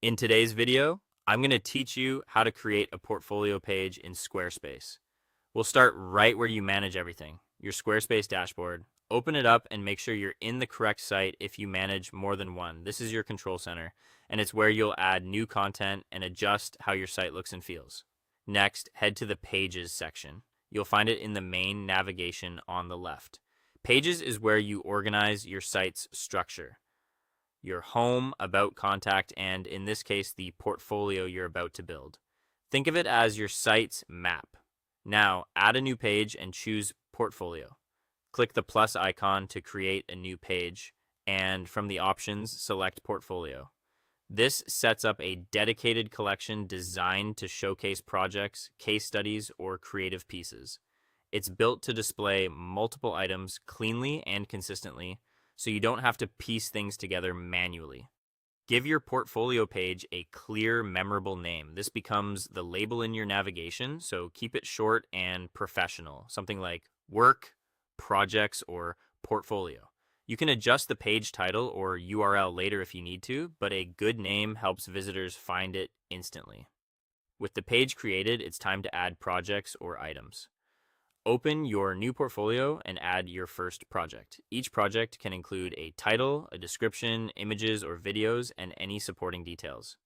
In today's video, I'm going to teach you how to create a portfolio page in Squarespace. We'll start right where you manage everything, your Squarespace dashboard. Open it up and make sure you're in the correct site if you manage more than one. This is your control center, and it's where you'll add new content and adjust how your site looks and feels. Next, head to the Pages section. You'll find it in the main navigation on the left. Pages is where you organize your site's structure, your home, about, contact, and in this case, the portfolio you're about to build. Think of it as your site's map. Now, add a new page and choose Portfolio. Click the plus icon to create a new page, and from the options, select Portfolio. This sets up a dedicated collection designed to showcase projects, case studies, or creative pieces. It's built to display multiple items cleanly and consistently, so you don't have to piece things together manually. Give your portfolio page a clear, memorable name. This becomes the label in your navigation, so keep it short and professional, something like work, projects, or portfolio. You can adjust the page title or URL later if you need to, but a good name helps visitors find it instantly. With the page created, it's time to add projects or items. Open your new portfolio and add your first project. Each project can include a title, a description, images or videos, and any supporting details.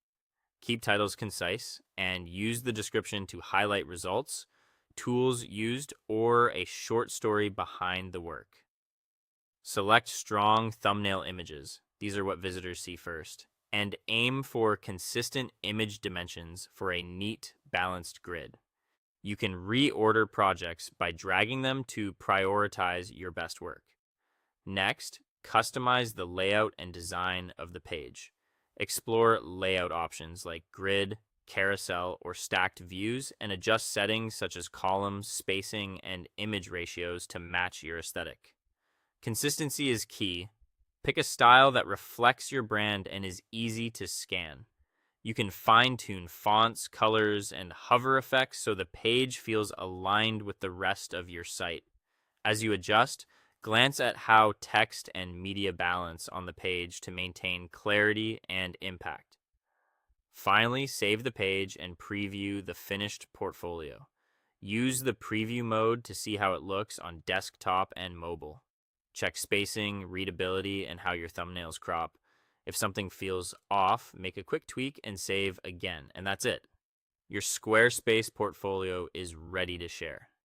Keep titles concise and use the description to highlight results, tools used, or a short story behind the work. Select strong thumbnail images. These are what visitors see first. And aim for consistent image dimensions for a neat, balanced grid. You can reorder projects by dragging them to prioritize your best work. Next, customize the layout and design of the page. Explore layout options like grid, carousel, or stacked views, and adjust settings such as columns, spacing, and image ratios to match your aesthetic. Consistency is key. Pick a style that reflects your brand and is easy to scan. You can fine-tune fonts, colors, and hover effects so the page feels aligned with the rest of your site. As you adjust, glance at how text and media balance on the page to maintain clarity and impact. Finally, save the page and preview the finished portfolio. Use the preview mode to see how it looks on desktop and mobile. Check spacing, readability, and how your thumbnails crop. If something feels off, make a quick tweak and save again, and that's it. Your Squarespace portfolio is ready to share.